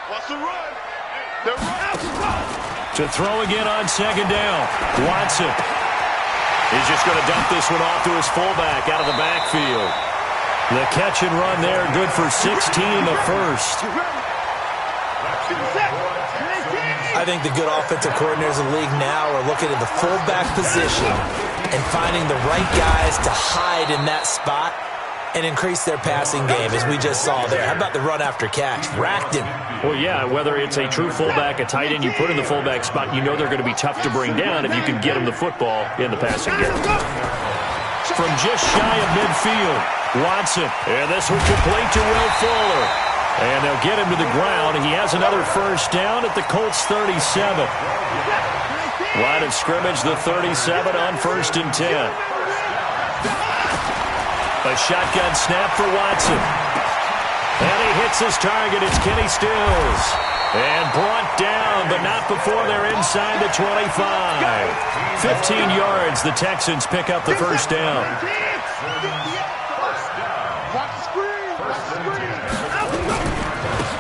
What's the run? They're To throw again on second down. Watson. He's just going to dump this one off to his fullback out of the backfield. The catch and run there, good for 16 in the first. I think the good offensive coordinators in the league now are looking at the fullback position and finding the right guys to hide in that spot and increase their passing game, as we just saw there. How about the run after catch? Racked him. Well, yeah, whether it's a true fullback, a tight end you put in the fullback spot, you know they're going to be tough to bring down if you can get them the football in the passing game. From just shy of midfield, Watson. And this one complete to Will Fuller. And they'll get him to the ground. He has another first down at the Colts 37. Line of scrimmage, the 37 on 1st and 10. A shotgun snap for Watson. And he hits his target. It's Kenny Stills. And brought down, but not before they're inside the 25. 15 yards, the Texans pick up the first down.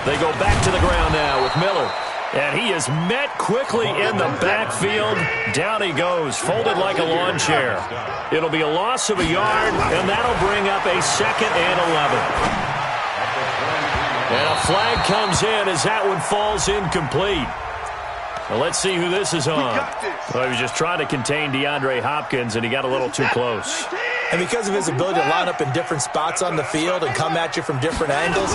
They go back to the ground now with Miller. And he is met quickly in the backfield. Down he goes, folded like a lawn chair. It'll be a loss of a yard, and that'll bring up a 2nd and 11. And a flag comes in as that one falls incomplete. Well, let's see who this is on. Well, he was just trying to contain DeAndre Hopkins, and he got a little too close. And because of his ability to line up in different spots on the field and come at you from different angles,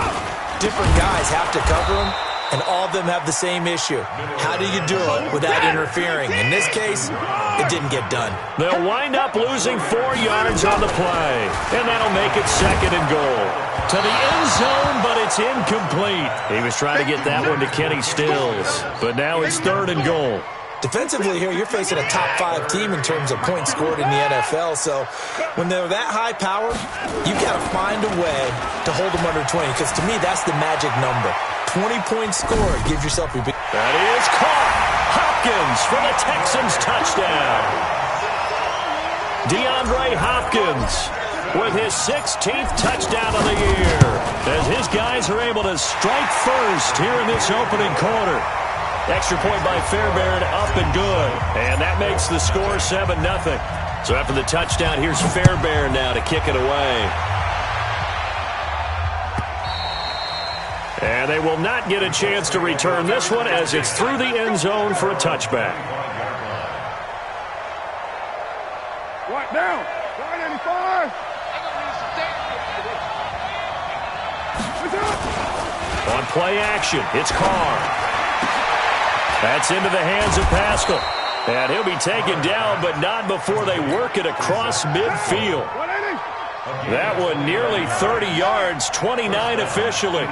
different guys have to cover him. And all of them have the same issue. How do you do it without interfering? In this case, it didn't get done. They'll wind up losing 4 yards on the play. And that'll make it 2nd and goal. To the end zone, but it's incomplete. He was trying to get that one to Kenny Stills. But now it's 3rd and goal. Defensively here, you're facing a top 5 team in terms of points scored in the NFL. So when they're that high powered, you've got to find a way to hold them under 20. Because to me, that's the magic number. 20 points scored gives yourself a big... That is caught. Hopkins for the Texans touchdown. DeAndre Hopkins with his 16th touchdown of the year. As his guys are able to strike first here in this opening quarter. Extra point by Fairbairn, up and good. And that makes the score 7-0. So after the touchdown, here's Fairbairn now to kick it away. And they will not get a chance to return this one as it's through the end zone for a touchback. Right now, 95. On play action, it's Carr. That's into the hands of Pascal. And he'll be taken down, but not before they work it across midfield. That one nearly 30 yards, 29 officially.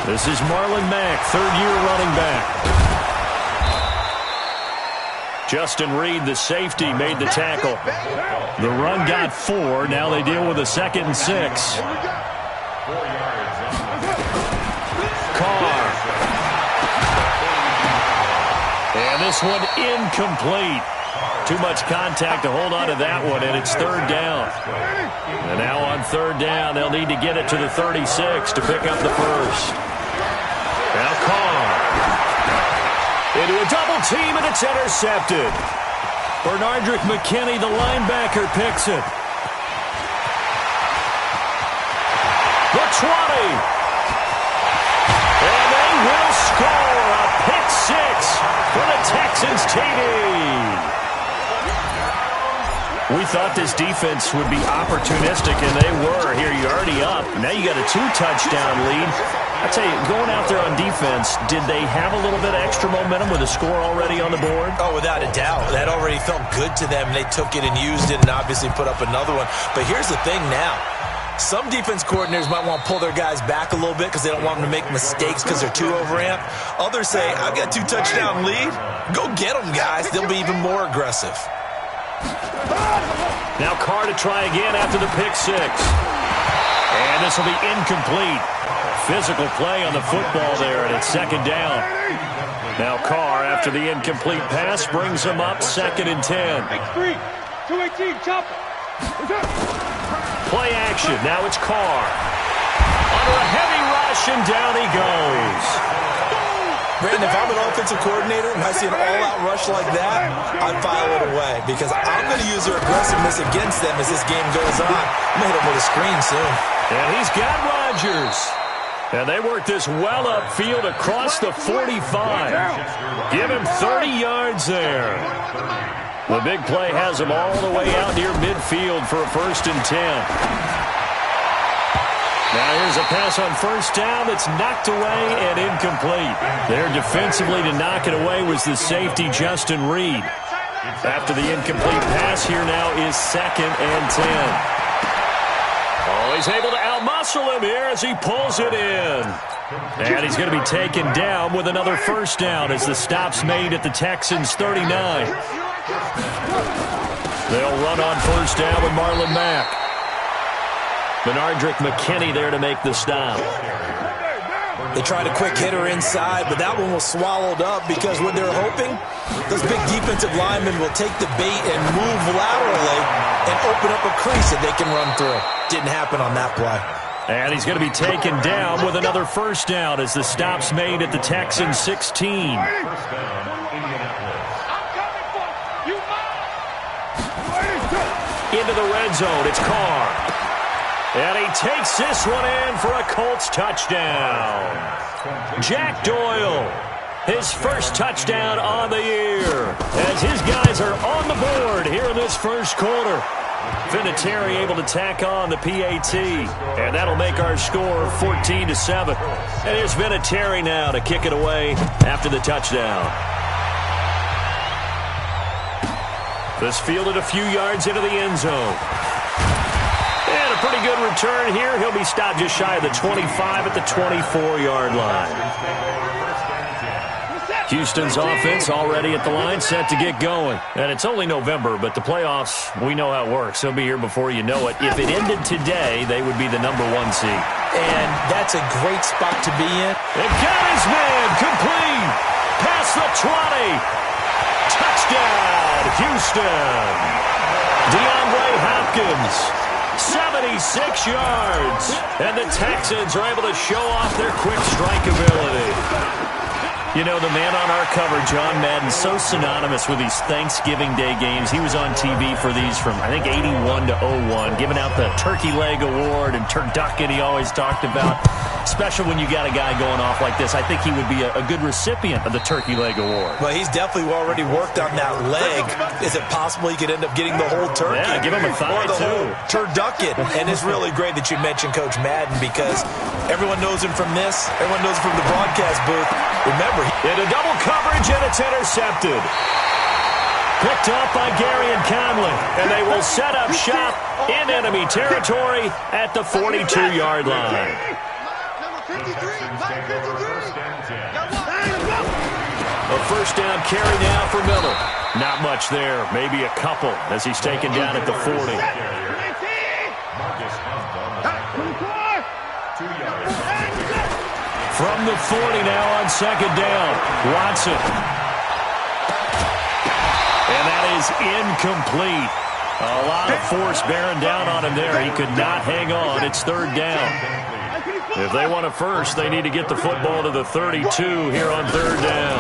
This is Marlon Mack, 3rd-year running back. Justin Reed, the safety, made the tackle. The run got 4. Now they deal with a 2nd and 6. Carr. And this one incomplete. Too much contact to hold on to that one, and it's 3rd down. And now on 3rd down, they'll need to get it to the 36 to pick up the first. Now Carr. Into a double team, and it's intercepted. Bernardrick McKinney, the linebacker, picks it. The 20. And they will score a pick 6 for the Texans TD. We thought this defense would be opportunistic, and they were. Here, you're already up. Now you got a 2-touchdown lead. I tell you, going out there on defense, did they have a little bit of extra momentum with a score already on the board? Oh, without a doubt. That already felt good to them. They took it and used it and obviously put up another one. But here's the thing now. Some defense coordinators might want to pull their guys back a little bit because they don't want them to make mistakes because they're too overamped. Others say, I've got a 2-touchdown lead. Go get them, guys. They'll be even more aggressive. Now Carr to try again after the pick 6. And this will be incomplete. Physical play on the football there, and it's 2nd down. Now Carr, after the incomplete pass, brings him up 2nd and 10. X3, 218, chop. Play action. Now it's Carr. Under a heavy rush, and down he goes. Brandon, if I'm an offensive coordinator and I see an all-out rush like that, I'd file it away because I'm going to use their aggressiveness against them as this game goes on. I'm going to hit them with a screen soon. And he's got Rodgers. And they work this well upfield across the 45. Give him 30 yards there. The big play has him all the way out near midfield for a 1st and 10. Now here's a pass on 1st down that's knocked away and incomplete. There defensively to knock it away was the safety, Justin Reed. After the incomplete pass, here now is 2nd and 10. Oh, he's able to outmuscle him here as he pulls it in. And he's going to be taken down with another 1st down as the stop's made at the Texans' 39. They'll run on 1st down with Marlon Mack. Benardrick McKinney there to make the stop. They tried a quick hitter inside, but that one was swallowed up because what they're hoping, those big defensive linemen will take the bait and move laterally and open up a crease that they can run through. Didn't happen on that play. And he's going to be taken down with another 1st down as the stop's made at the Texans' 16. Into the red zone, it's Carr. And he takes this one in for a Colts touchdown. Jack Doyle, his 1st touchdown on the year, as his guys are on the board here in this 1st quarter. Vinatieri able to tack on the PAT, and that'll make our score 14-7. And here's Vinatieri now to kick it away after the touchdown. This fielded a few yards into the end zone. And a pretty good return here. He'll be stopped just shy of the 25 at the 24-yard line. Houston's offense already at the line, set to get going. And it's only November, but the playoffs, we know how it works. They'll be here before you know it. If it ended today, they would be the #1 seed. And that's a great spot to be in. They've got his man complete. Past the 20. Touchdown, Houston. DeAndre Hopkins. 76 yards. And the Texans are able to show off their quick strike ability. You know, the man on our cover, John Madden, so synonymous with these Thanksgiving Day games. He was on TV for these from, I think, 81 to 01, giving out the Turkey Leg Award and turducken he always talked about. Special when you got a guy going off like this. I think he would be a good recipient of the Turkey Leg Award. Well, he's definitely already worked on that leg. Is it possible he could end up getting the whole turkey? Yeah, give him a thigh, or the too. whole turducken. And it's really great that you mentioned Coach Madden because everyone knows him from this. Everyone knows him from the broadcast booth. Remember, into double coverage, and it's intercepted. Picked up by Gary and Conley. And they will set up shop in enemy territory at the 42-yard line. A 1st down carry now for Miller. Not much there, maybe a couple as he's taken down at the 40. From the 40 now on 2nd down, Watson. And that is incomplete. A lot of force bearing down on him there. He could not hang on. It's 3rd down. If they want a first, they need to get the football to the 32 here on 3rd down.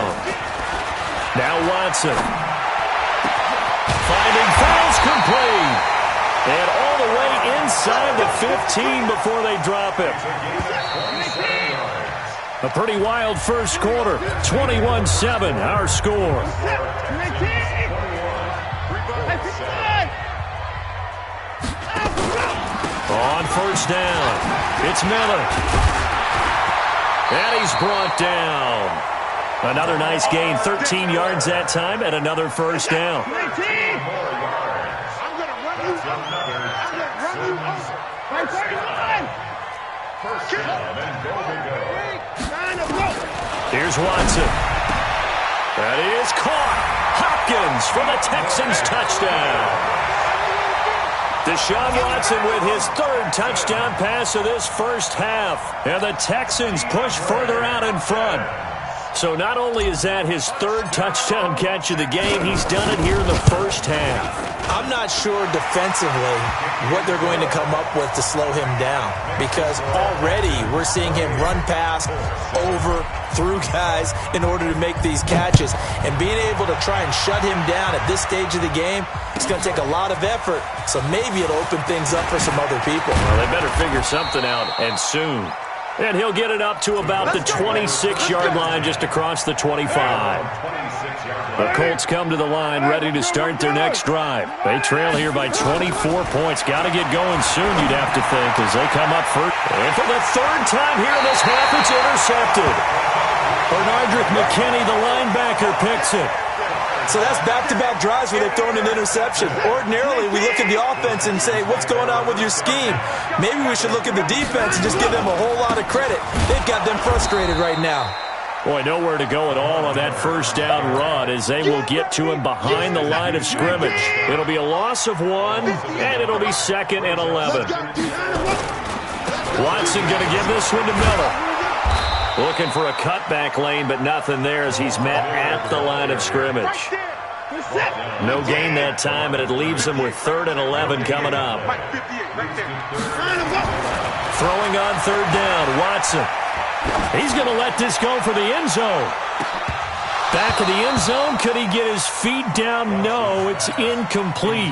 Now Watson. Finding fouls complete. And all the way inside the 15 before they drop him. A pretty wild 1st quarter. 21-7, our score. On 1st down, it's Miller. And he's brought down. Another nice gain, 13 yards that time, and another 1st down. Here's Watson. That is caught. Hopkins for the Texans touchdown. Deshaun Watson with his 3rd touchdown pass of this 1st half. And the Texans push further out in front. So not only is that his third touchdown catch of the game, he's done it here in the first half. I'm not sure defensively what they're going to come up with to slow him down, because already we're seeing him run past, over, through guys in order to make these catches. And being able to try and shut him down at this stage of the game, it's going to take a lot of effort. So maybe it'll open things up for some other people. Well, they better figure something out, and soon. And he'll get it up to about the 26-yard line, just across the 25. The Colts come to the line ready to start their next drive. They trail here by 24 points. Got to get going soon, you'd have to think, as they come up first. And for the third time here in this half, it's intercepted. Bernardrick McKinney, the linebacker, picks it. So that's back-to-back drives where they've thrown an interception. Ordinarily, we look at the offense and say, what's going on with your scheme? Maybe we should look at the defense and just give them a whole lot of credit. They've got them frustrated right now. Boy, nowhere to go at all on that first down run, as they will get to him behind the line of scrimmage. It'll be a loss of 1, and it'll be 2nd and 11. Watson going to give this one to Miller. Looking for a cutback lane, but nothing there as he's met at the line of scrimmage. No gain that time, and it leaves him with 3rd and 11 coming up. Throwing on 3rd down, Watson. He's going to let this go for the end zone. Back of the end zone. Could he get his feet down? No, it's incomplete.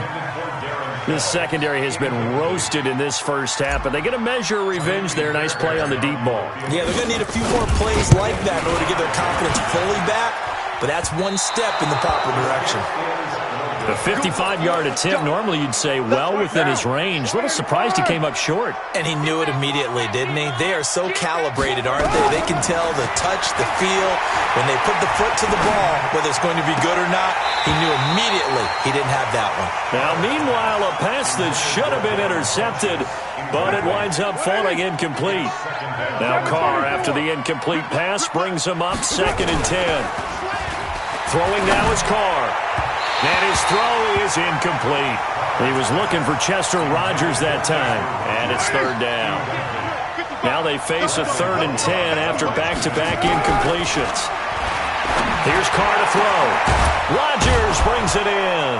This secondary has been roasted in this first half, but they get a measure of revenge there. Nice play on the deep ball. Yeah, they're going to need a few more plays like that in order to get their confidence fully back, but that's one step in the proper direction. The 55-yard attempt, normally you'd say well within his range. A little surprised he came up short. And he knew it immediately, didn't he? They are so calibrated, aren't they? They can tell the touch, the feel. When they put the foot to the ball, whether it's going to be good or not, he knew immediately he didn't have that one. Now, meanwhile, a pass that should have been intercepted, but it winds up falling incomplete. Now Carr, after the incomplete pass, brings him up 2nd and 10. Throwing now is Carr. And his throw is incomplete. He was looking for Chester Rogers that time, and it's 3rd down. Now they face a 3rd and 10 after back-to-back incompletions. Here's Carr to throw. Rogers brings it in.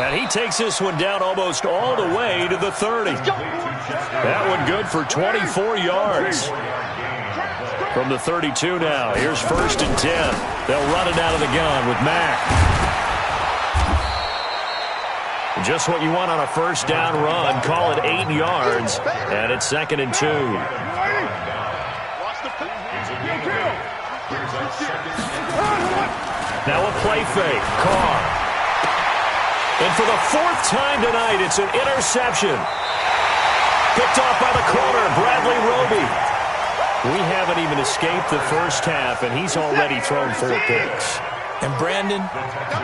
And he takes this one down almost all the way to the 30. That one good for 24 yards. From the 32 now, here's 1st and 10. They'll run it out of the gun with Mack. Just what you want on a first down run. Call it 8 yards, and it's 2nd and 2. Now a play fake. Carr. And for the 4th time tonight, it's an interception. Picked off by the corner, Bradley Roby. We haven't even escaped the first half, and he's already thrown 4 picks. And Brandon,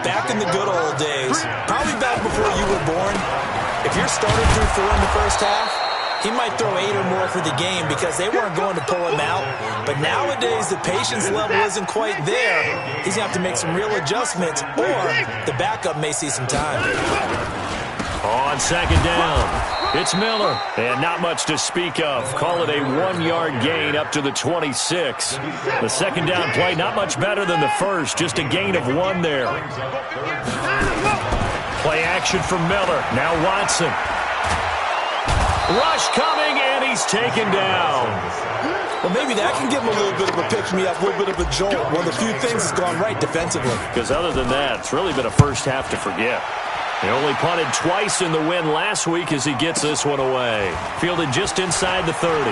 back in the good old days, probably back before you were born, if your starter threw 4 in the first half, he might throw 8 or more for the game because they weren't going to pull him out. But nowadays, the patience level isn't quite there. He's going to have to make some real adjustments, or the backup may see some time. On 2nd down, it's Miller. And not much to speak of. Call it a 1-yard gain up to the 26. The 2nd down play, not much better than the first. Just a gain of 1 there. Play action from Miller. Now Watson. Rush coming, and he's taken down. Well, maybe that can give him a little bit of a pick-me-up, a little bit of a jolt. One of the few things that's gone right defensively. Because other than that, it's really been a first half to forget. He only punted twice in the win last week as he gets this one away. Fielded just inside the 30.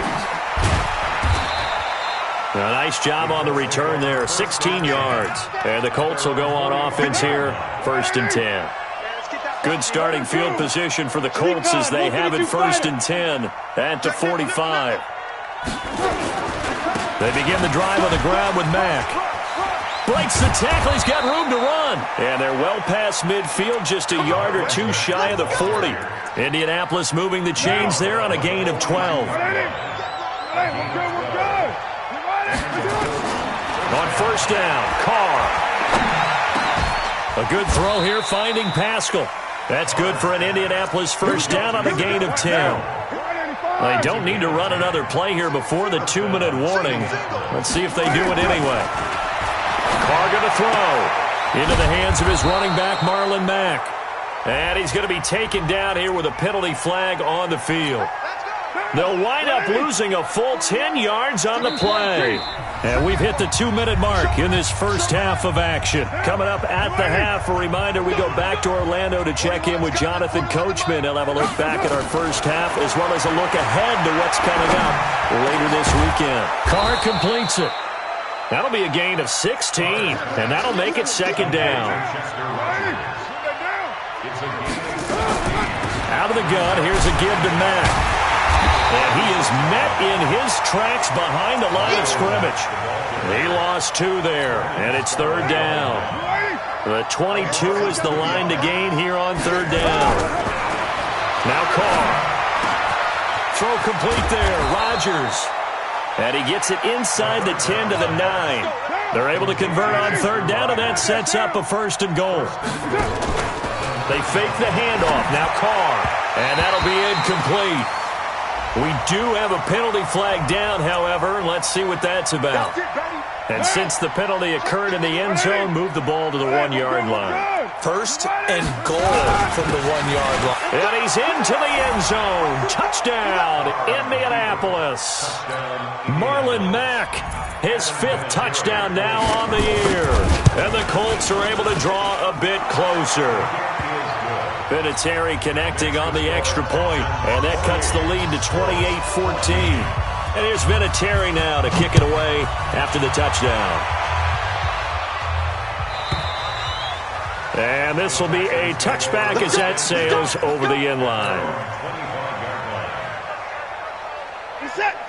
A nice job on the return there, 16 yards. And the Colts will go on offense here, 1st and 10. Good starting field position for the Colts as they have it 1st and 10 at the 45. They begin the drive on the ground with Mack. Breaks the tackle. He's got room to run. And they're well past midfield, just a yard or 2 shy of the 40. Indianapolis moving the chains there on a gain of 12. On 1st down, Carr. A good throw here, finding Pascal. That's good for an Indianapolis 1st down on a gain of 10. They don't need to run another play here before the 2-minute warning. Let's see if they do it anyway. Carr going to throw. Into the hands of his running back, Marlon Mack. And he's going to be taken down here with a penalty flag on the field. They'll wind up losing a full 10 yards on the play. And we've hit the 2-minute mark in this first half of action. Coming up at the half, a reminder, we go back to Orlando to check in with Jonathan Coachman. He'll have a look back at our first half as well as a look ahead to what's coming up later this weekend. Carr completes it. That'll be a gain of 16, and that'll make it second down. Out of the gun, here's a give to Mack. And he is met in his tracks behind the line of scrimmage. He lost 2 there, and it's third down. The 22 is the line to gain here on third down. Now Carr. Throw complete there, Rodgers. And he gets it inside the 10 to the 9. They're able to convert on third down, and that sets up a first and goal. They fake the handoff. Now Carr. And that'll be incomplete. We do have a penalty flag down, however. Let's see what that's about. And since the penalty occurred in the end zone, move the ball to the 1-yard line. First and goal from the 1-yard line. And he's into the end zone. Touchdown, Indianapolis. Marlon Mack, his 5th touchdown now on the year. And the Colts are able to draw a bit closer. Vinatieri connecting on the extra point, and that cuts the lead to 28-14. And here's Vinatieri now to kick it away after the touchdown. And this will be a touchback as that sails over the end line.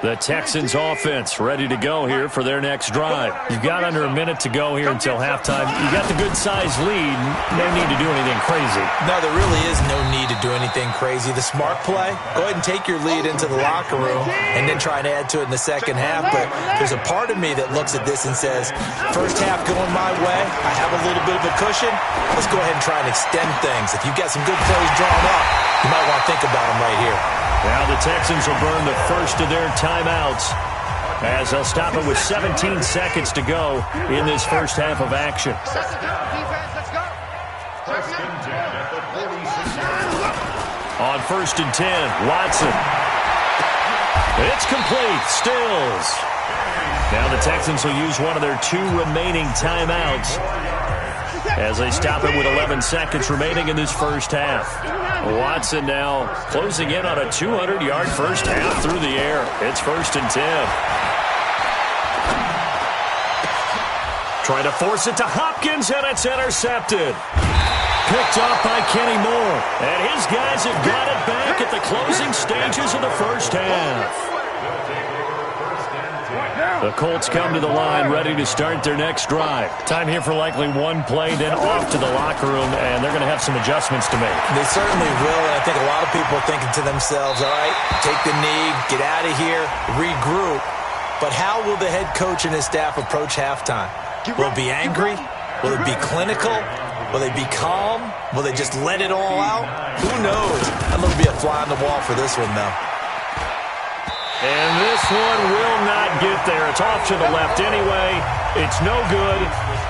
The Texans offense ready to go here for their next drive. You've got under a minute to go here until halftime. You got the good-sized lead. No need to do anything crazy. No, there really is no need to do anything crazy. The smart play, go ahead and take your lead into the locker room and then try and add to it in the second half. But there's a part of me that looks at this and says, first half going my way, I have a little bit of a cushion. Let's go ahead and try and extend things. If you've got some good plays drawn up, you might want to think about them right here. Now the Texans will burn the first of their timeouts as they'll stop it with 17 seconds to go in this first half of action. On 1st and 10, Watson. It's complete. Stills. Now the Texans will use one of their 2 remaining timeouts as they stop it with 11 seconds remaining in this first half. Watson now closing in on a 200-yard first half through the air. It's 1st and 10. Trying to force it to Hopkins, and it's intercepted. Picked off by Kenny Moore. And his guys have got it back at the closing stages of the first half. The Colts come to the line ready to start their next drive. Time here for likely one play, then off to the locker room, and they're going to have some adjustments to make. They certainly will, and I think a lot of people are thinking to themselves, all right, take the knee, get out of here, regroup. But how will the head coach and his staff approach halftime? Will it be angry? Will it be clinical? Will they be calm? Will they just let it all out? Who knows? I'm going to be a fly on the wall for this one, though. And this one will not get there. It's off to the left anyway. It's no good.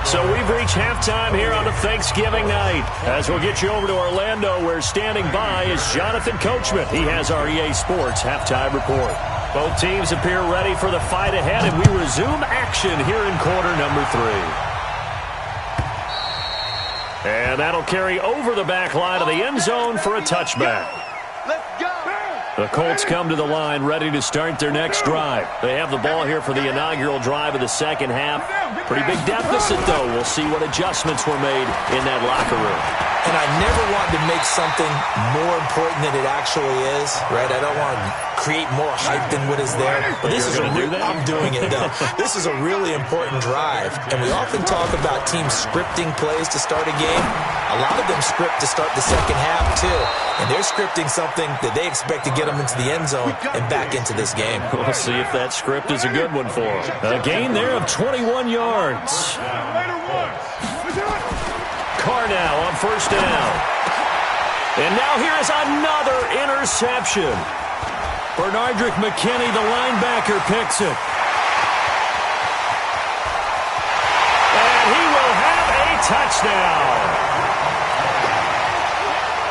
So we've reached halftime here on a Thanksgiving night. As we'll get you over to Orlando, where standing by is Jonathan Coachman. He has our EA Sports halftime report. Both teams appear ready for the fight ahead, and we resume action here in quarter number 3. And that'll carry over the back line of the end zone for a touchback. The Colts come to the line ready to start their next drive. They have the ball here for the inaugural drive of the second half. Pretty big deficit, though. We'll see what adjustments were made in that locker room. And I never wanted to make something more important than it actually is, right? I don't want to create more hype than what is there. But this is I'm doing it, though. This is a really important drive. And we often talk about teams scripting plays to start a game. A lot of them script to start the second half, too. And they're scripting something that they expect to get them into the end zone and back into this game. We'll see if that script is a good one for them. A gain there of 21 yards. Carr now on first down. And now here is another interception. Bernardrick McKinney, the linebacker, picks it. And touchdown.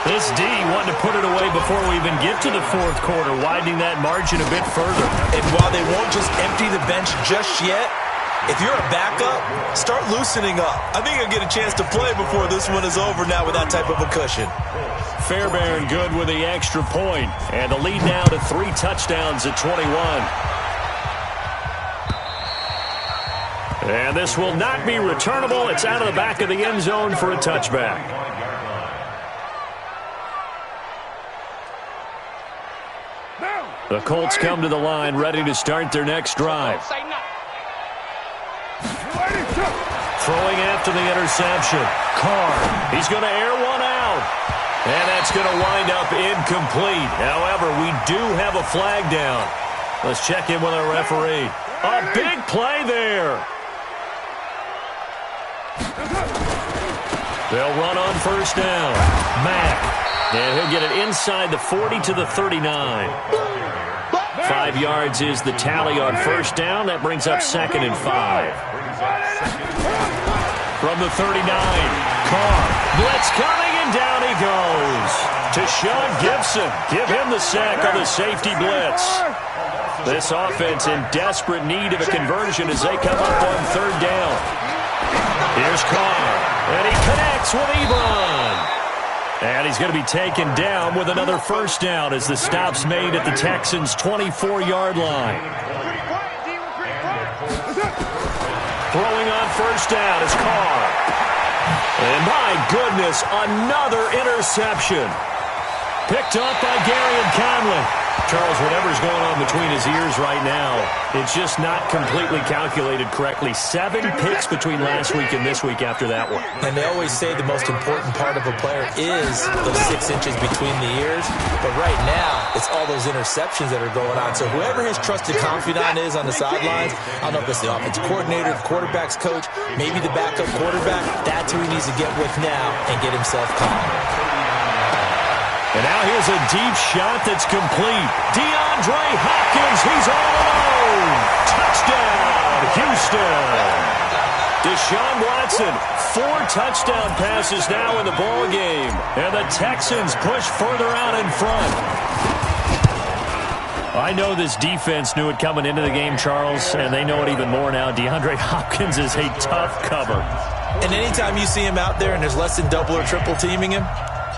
This D wanted to put it away before we even get to the fourth quarter, widening that margin a bit further. And while they won't just empty the bench just yet, if you're a backup, start loosening up. I think you'll get a chance to play before this one is over now with that type of a cushion. Fairbairn good with the extra point. And the lead now to 3 touchdowns at 21. And this will not be returnable. It's out of the back of the end zone for a touchback. The Colts come to the line, ready to start their next drive. Throwing after the interception. Carr, he's going to air one out. And that's going to wind up incomplete. However, we do have a flag down. Let's check in with our referee. A big play there. They'll run on first down. Mack. And he'll get it inside the 40 to the 39. 5 yards is the tally on first down. That brings up 2nd and 5. From the 39, Carr. Blitz coming, and down he goes. To Sean Gibson. Give him the sack on the safety blitz. This offense in desperate need of a conversion as they come up on third down. Here's Carr. And he connects with Ebron. And he's going to be taken down with another first down as the stop's made at the Texans' 24-yard line. Throwing on first down is Carr. And my goodness, another interception. Picked up by Gary and Conley. Charles, whatever's going on between his ears right now, it's just not completely calculated correctly. 7 picks between last week and this week after that one. And they always say the most important part of a player is those 6 inches between the ears. But right now, it's all those interceptions that are going on. So whoever his trusted confidant is on the sidelines, I don't know if it's the offensive coordinator, the quarterback's coach, maybe the backup quarterback, that's who he needs to get with now and get himself calm. And now here's a deep shot that's complete. DeAndre Hopkins, he's all alone. Touchdown, Houston. Deshaun Watson, 4 touchdown passes now in the ball game. And the Texans push further out in front. I know this defense knew it coming into the game, Charles, and they know it even more now. DeAndre Hopkins is a tough cover. And anytime you see him out there and there's less than double or triple teaming him,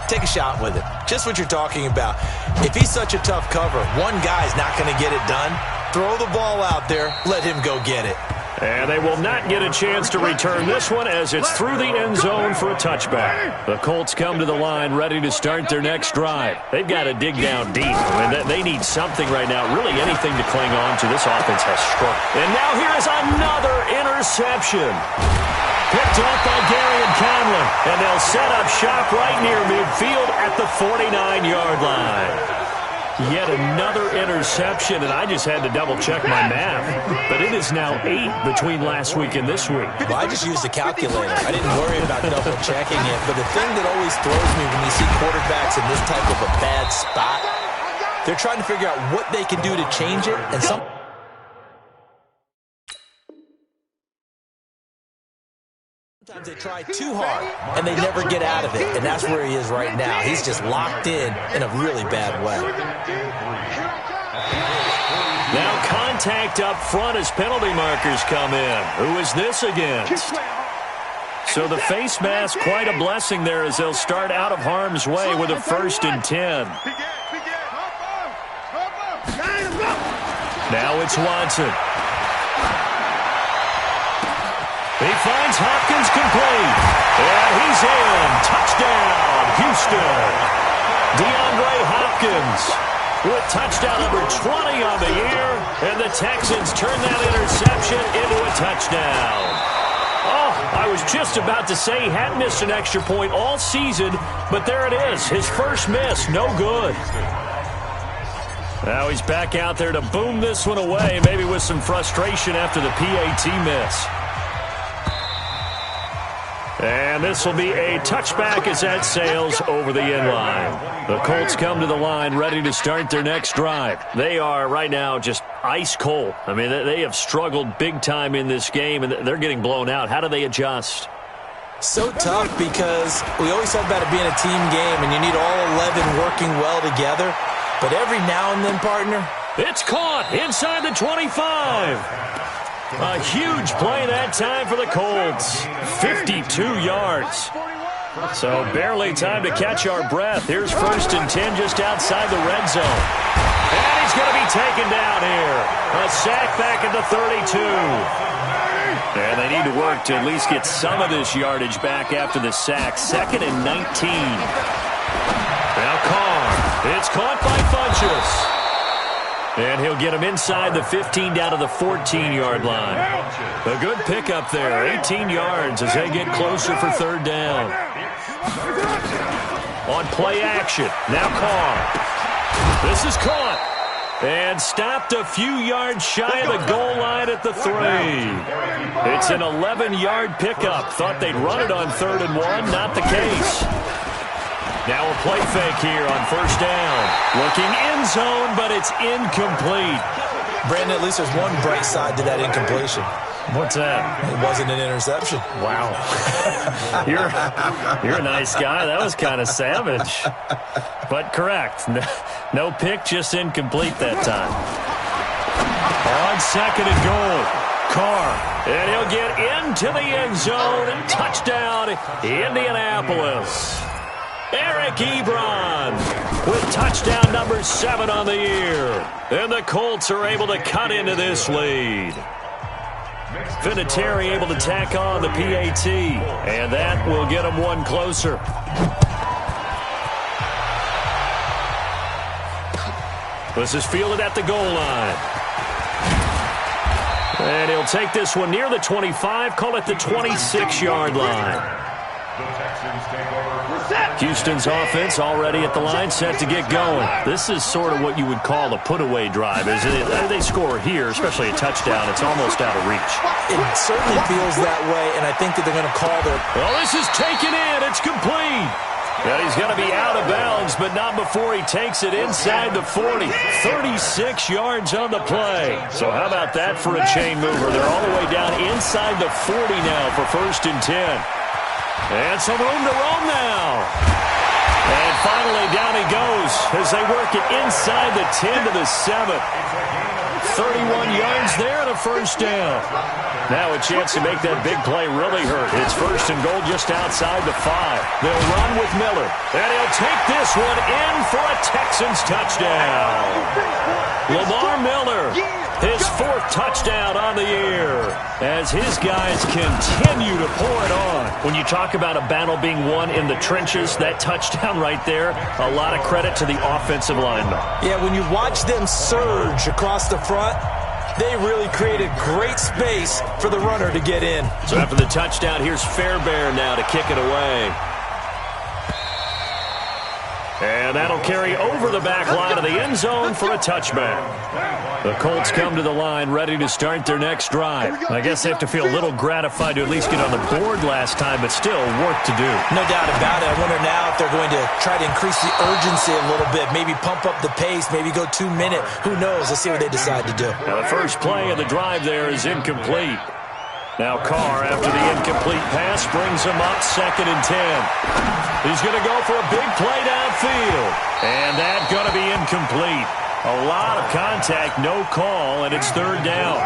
take a shot with it. Just what you're talking about. If he's such a tough cover, one guy's not going to get it done. Throw the ball out there. Let him go get it. And they will not get a chance to return this one as it's through the end zone for a touchback. The Colts come to the line ready to start their next drive. They've got to dig down deep. I mean, they need something right now, really anything to cling on to. This offense has struggled. And now here is another interception. Picked up by Gary and Conley. And they'll set up shop right near midfield at the 49-yard line. Yet another interception, and I just had to double-check my math. But it is now 8 between last week and this week. Well, I just used a calculator. I didn't worry about double-checking it. But the thing that always throws me when you see quarterbacks in this type of a bad spot, they're trying to figure out what they can do to change it. And sometimes they try too hard, and they never get out of it. And that's where he is right now. He's just locked in a really bad way. Now contact up front as penalty markers come in. Who is this against? So the face mask, quite a blessing there as they'll start out of harm's way with a 1st and 10. Now it's Watson. He finds Hopkins complete. And he's in. Touchdown, Houston. DeAndre Hopkins with touchdown number 20 on the year. And the Texans turn that interception into a touchdown. Oh, I was just about to say he hadn't missed an extra point all season, but there it is. His first miss, no good. Now he's back out there to boom this one away, maybe with some frustration after the PAT miss. And this will be a touchback as that sails over the end line. The Colts come to the line ready to start their next drive. They are right now just ice cold. I mean, they have struggled big time in this game, and they're getting blown out. How do they adjust? So tough because we always talk about it being a team game and you need all 11 working well together. But every now and then, partner, it's caught inside the 25. A huge play that time for the Colts. 52 yards. So barely time to catch our breath. Here's 1st and 10 just outside the red zone. And he's going to be taken down here. A sack back at the 32. And they need to work to at least get some of this yardage back after the sack. 2nd and 19. Now Carr. It's caught by Funchess. And he'll get him inside the 15 down to the 14-yard line. A good pickup there. 18 yards as they get closer for 3rd down. On play action. Now Carr. This is caught. And stopped a few yards shy of the goal line at the 3. It's an 11-yard pickup. Thought they'd run it on 3rd and 1. Not the case. Now a play fake here on 1st down. Looking end zone, but it's incomplete. Brandon, at least there's one bright side to that incompletion. What's that? It wasn't an interception. Wow. You're a nice guy. That was kind of savage. But correct. No pick, just incomplete that time. On 2nd and goal. Carr. And he'll get into the end zone. Touchdown, Indianapolis. Eric Ebron with touchdown number 7 on the year. And the Colts are able to cut into this lead. Vinatieri able to tack on the PAT, and that will get him one closer. This is fielded at the goal line. And he'll take this one near the 25, call it the 26-yard line. Houston's offense already at the line, set to get going. This is sort of what you would call a put-away drive. As they score here, especially a touchdown, it's almost out of reach. It certainly feels that way, and I think that they're going to call their... Well, this is taken in. It's complete. And he's going to be out of bounds, but not before he takes it inside the 40. 36 yards on the play. So how about that for a chain mover? They're all the way down inside the 40 now for 1st and 10. And some room to roam now. And finally down he goes as they work it inside the 10 to the 7. 31 yards there and a 1st down. Now a chance to make that big play really hurt. It's 1st and goal just outside the 5. They'll run with Miller. And he'll take this one in for a Texans touchdown. Lamar Miller, his 4th touchdown on the year, as his guys continue to pour it on. When you talk about a battle being won in the trenches, that touchdown right there, a lot of credit to the offensive linemen. Yeah, when you watch them surge across the front, they really created great space for the runner to get in. So after the touchdown, here's Fairbairn now to kick it away. And that'll carry over the back line of the end zone for a touchback. The Colts come to the line ready to start their next drive. I guess they have to feel a little gratified to at least get on the board last time, but still work to do. No doubt about it. I wonder now if they're going to try to increase the urgency a little bit, maybe pump up the pace, maybe go 2-minute. Who knows? Let's see what they decide to do. Now the first play of the drive there is incomplete. Now Carr, after the incomplete pass, brings him up 2nd and 10. He's going to go for a big play downfield. And that's going to be incomplete. A lot of contact, no call, and it's 3rd down.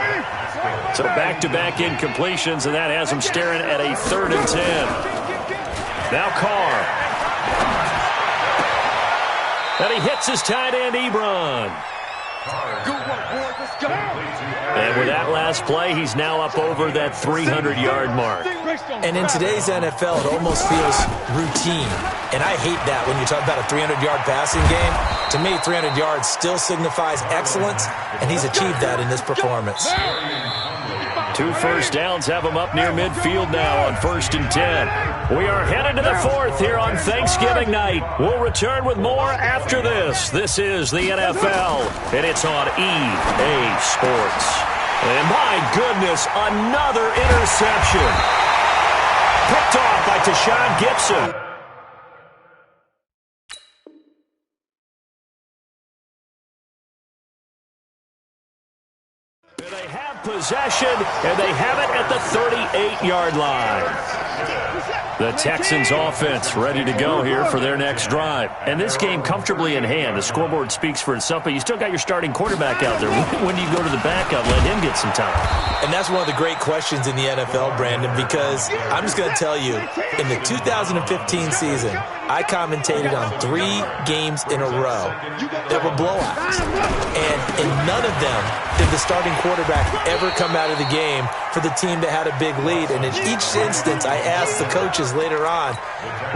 So back-to-back incompletions, and that has him staring at a 3rd and 10. Now Carr. And he hits his tight end, Ebron. And with that last play, he's now up over that 300-yard mark. And in today's NFL, it almost feels routine. And I hate that when you talk about a 300-yard passing game. To me, 300 yards still signifies excellence, and he's achieved that in this performance. 2 first downs have him up near midfield now on 1st and 10. We are headed to the 4th here on Thanksgiving night. We'll return with more after this. This is the NFL, and it's on EA Sports. And my goodness, another interception. Picked off by Tashawn Gibson. They have possession, and they have it at the 38-yard line. The Texans offense ready to go here for their next drive. And this game comfortably in hand. The scoreboard speaks for itself, but you still got your starting quarterback out there. When do you go to the backup, let him get some time? And that's one of the great questions in the NFL, Brandon, because I'm just going to tell you, in the 2015 season, I commentated on 3 games in a row that were blowouts. And in none of them did the starting quarterback ever come out of the game for the team that had a big lead. And in each instance, I asked the coaches later on,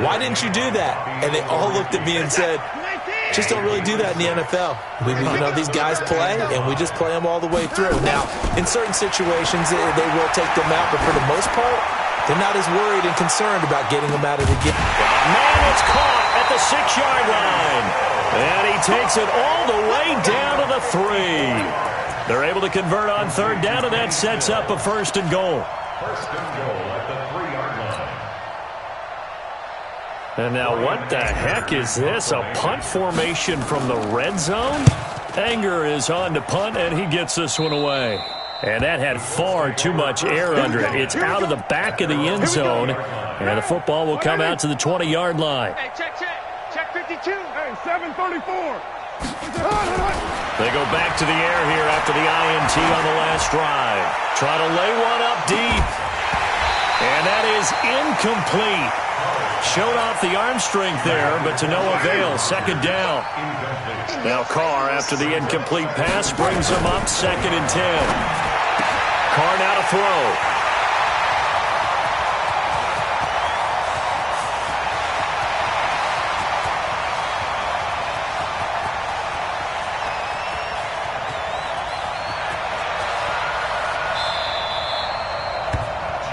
why didn't you do that? And they all looked at me and said, just don't really do that in the NFL. These guys play, and we just play them all the way through. Now, in certain situations, they will take them out, but for the most part, they're not as worried and concerned about getting them out of the game. Man, it's caught at the 6-yard line. And he takes it all the way down to the 3. They're able to convert on 3rd down, and that sets up a 1st and goal. First and goal at the 3-yard line. And now what the heck is this? A punt formation from the red zone? Anger is on to punt, and he gets this one away. And that had far too much air under it. It's out of the back of the end zone, and the football will come out to the 20-yard line. Hey, check 52. Hey, 734. They go back to the air here after the INT on the last drive. Try to lay one up deep. And that is incomplete. Showed off the arm strength there, but to no avail. 2nd down. Now Carr, after the incomplete pass, brings him up 2nd and 10. Carr now to throw.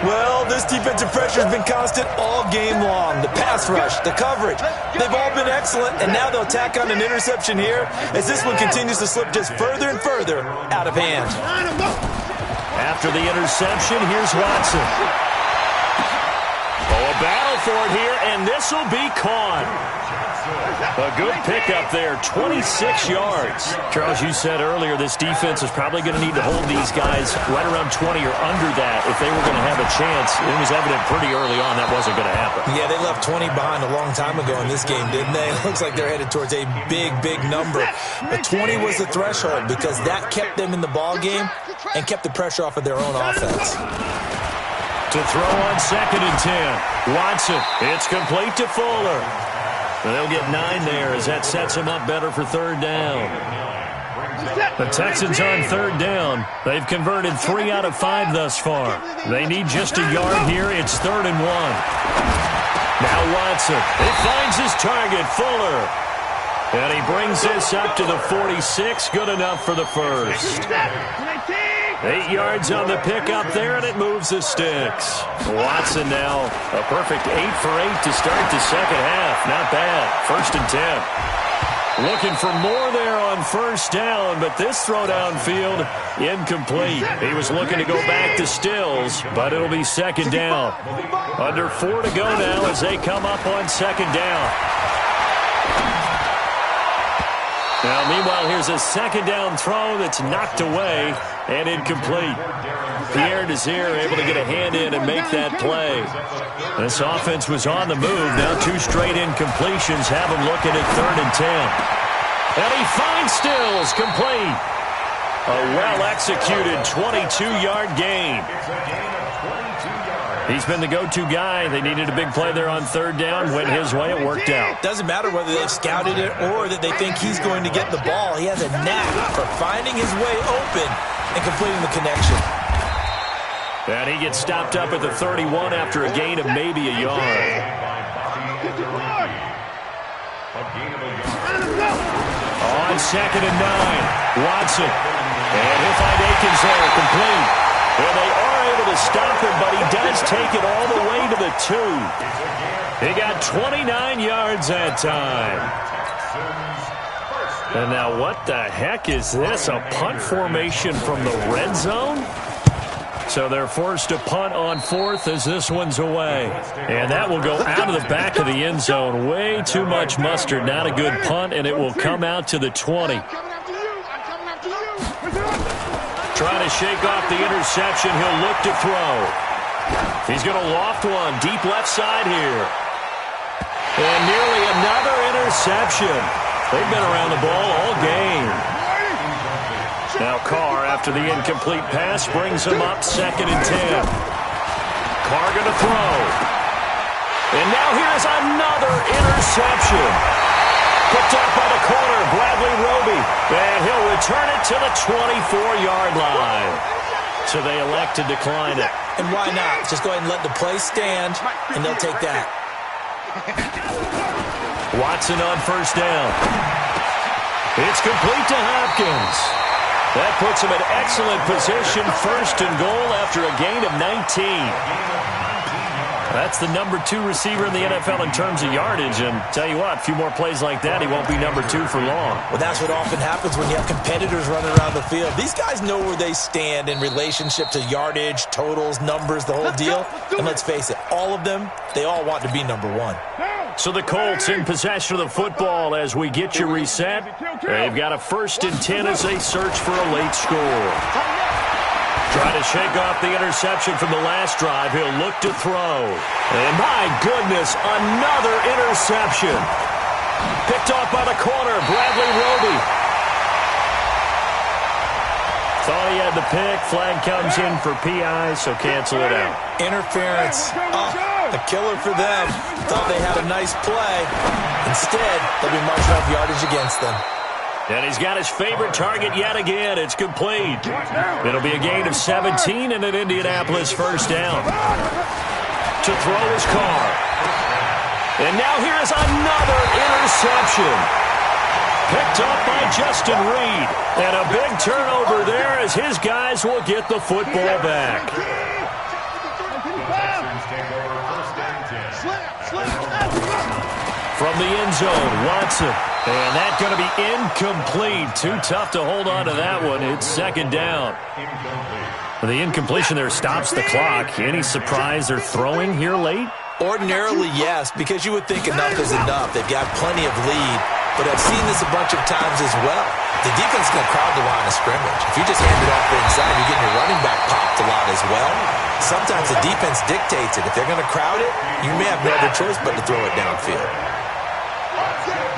Well, this defensive pressure has been constant all game long. The pass rush, the coverage, they've all been excellent, and now they'll tack on an interception here as this one continues to slip just further and further out of hand. After the interception, here's Watson. Oh, a battle for it here, and this will be caught. A good pickup there, 26 yards. Charles, you said earlier this defense is probably going to need to hold these guys right around 20 or under that if they were going to have a chance. It was evident pretty early on that wasn't going to happen. Yeah, they left 20 behind a long time ago in this game, didn't they? It looks like they're headed towards a big, big number. But 20 was the threshold because that kept them in the ball game and kept the pressure off of their own offense. To throw on 2nd and 10. Watson, it's complete to Fuller. They'll get 9 there as that sets them up better for 3rd down. The Texans on 3rd down. They've converted 3 out of 5 thus far. They need just a yard here. It's 3rd and 1. Now Watson. He finds his target, Fuller. And he brings this up to the 46. Good enough for the 1st. 8 yards on the pickup there, and it moves the sticks. Watson now a perfect 8 for 8 to start the 2nd half. Not bad. 1st and 10. Looking for more there on 1st down, but this throw downfield incomplete. He was looking to go back to Stills, but it'll be 2nd down. Under 4 to go now as they come up on 2nd down. Now, meanwhile, here's a 2nd down throw that's knocked away and incomplete. Pierre Desir able to get a hand in and make that play. This offense was on the move. Now 2 straight incompletions have him looking at 3rd and 10. And he finds Stills, complete. A well-executed 22-yard gain. He's been the go-to guy. They needed a big play there on 3rd down. Went his way. It worked out. Doesn't matter whether they've scouted it or that they think he's going to get the ball. He has a knack for finding his way open and completing the connection. And he gets stopped up at the 31 after a gain of maybe a yard. On 2nd and 9, Watson. And he'll find Akins there, complete. Well, they are able to stop him, but he does take it all the way to the 2. He got 29 yards that time. And now what the heck is this? A punt formation from the red zone? So they're forced to punt on 4th as this one's away. And that will go out of the back of the end zone. Way too much mustard. Not a good punt, and it will come out to the 20. Trying to shake off the interception. He'll look to throw. He's going to loft one deep left side here. And nearly another interception. They've been around the ball all game. Now Carr, after the incomplete pass, brings him up 2nd and 10. Carr going to throw. And now here's another interception. Picked up by the corner, Bradley Roby. And he'll return it to the 24-yard line. So they elect to decline it. And why not? Just go ahead and let the play stand, and they'll take that. Watson on 1st down. It's complete to Hopkins. That puts him in excellent position, 1st and goal after a gain of 19. That's the number 2 receiver in the NFL in terms of yardage. And tell you what, a few more plays like that, he won't be number 2 for long. Well, that's what often happens when you have competitors running around the field. These guys know where they stand in relationship to yardage, totals, numbers, the whole deal. And let's face it, all of them, they all want to be number 1. So the Colts in possession of the football as we get you reset. They've got a 1st and 10 as they search for a late score. Try to shake off the interception from the last drive. He'll look to throw. And my goodness, another interception. Picked off by the corner, Bradley Roby. Thought he had the pick. Flag comes in for PI, so cancel it out. Interference. A killer for them. Thought they had a nice play. Instead, they'll be marching off yardage against them. And he's got his favorite target yet again. It's complete. It'll be a gain of 17 and an Indianapolis 1st down. To throw his Carr. And now here's another interception. Picked up by Justin Reed. And a big turnover there as his guys will get the football back. From the end zone, Watson. And that's going to be incomplete. Too tough to hold on to that one. It's 2nd down. The incompletion there stops the clock. Any surprise they're throwing here late? Ordinarily, yes, because you would think enough is enough. They've got plenty of lead, but I've seen this a bunch of times as well. The defense is going to crowd the line of scrimmage. If you just hand it off inside, you're getting your running back popped a lot as well. Sometimes the defense dictates it. If they're going to crowd it, you may have no other choice but to throw it downfield.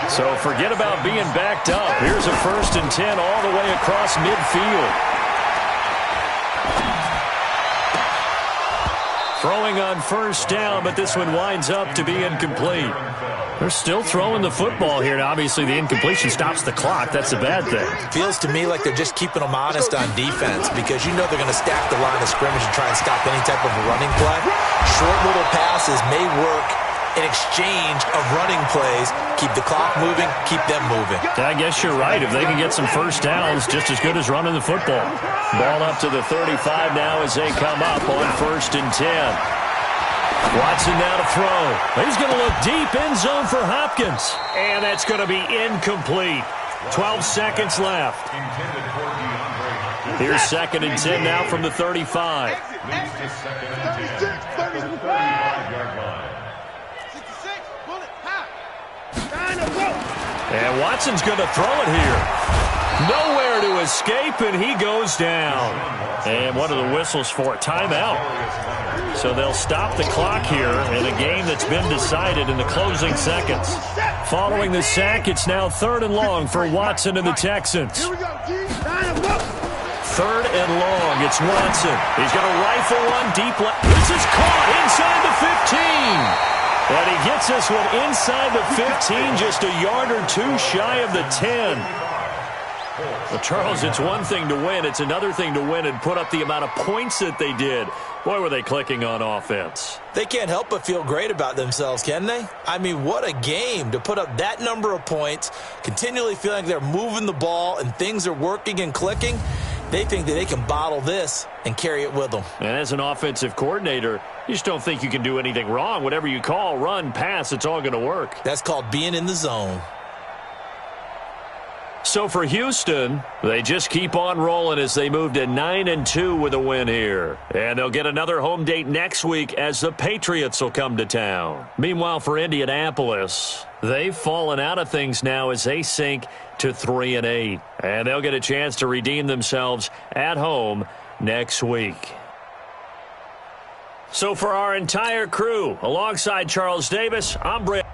So forget about being backed up. Here's a 1st and 10 all the way across midfield. Throwing on 1st down, but this one winds up to be incomplete. They're still throwing the football here, and obviously the incompletion stops the clock. That's a bad thing. Feels to me like they're just keeping them honest on defense because you know they're going to stack the line of scrimmage and try and stop any type of a running play. Short little passes may work in exchange of running plays. Keep the clock moving, keep them moving. I guess you're right. If they can get some 1st downs, just as good as running the football. Ball up to the 35 now as they come up on 1st and 10. Watson now to throw. He's going to look deep, end zone for Hopkins. And that's going to be incomplete. 12 seconds left. Here's 2nd and 10 now from the 35. And Watson's going to throw it here. Nowhere to escape, and he goes down. And what are the whistles for? Timeout. So they'll stop the clock here in a game that's been decided in the closing seconds. Following the sack, it's now 3rd and long for Watson and the Texans. 3rd and long. It's Watson. He's going to rifle one deep left. This is caught inside the 15. And he gets this one inside the 15, just a yard or 2 shy of the 10. Well, Charles, it's one thing to win. It's another thing to win and put up the amount of points that they did. Boy, were they clicking on offense. They can't help but feel great about themselves, can they? I mean, what a game to put up that number of points, continually feeling like they're moving the ball and things are working and clicking. They think that they can bottle this and carry it with them. And as an offensive coordinator, you just don't think you can do anything wrong. Whatever you call, run, pass, it's all going to work. That's called being in the zone. So for Houston, they just keep on rolling as they move to 9-2 with a win here. And they'll get another home date next week as the Patriots will come to town. Meanwhile, for Indianapolis, they've fallen out of things now as they sink to 3-8. And they'll get a chance to redeem themselves at home next week. So for our entire crew, alongside Charles Davis, I'm Brad.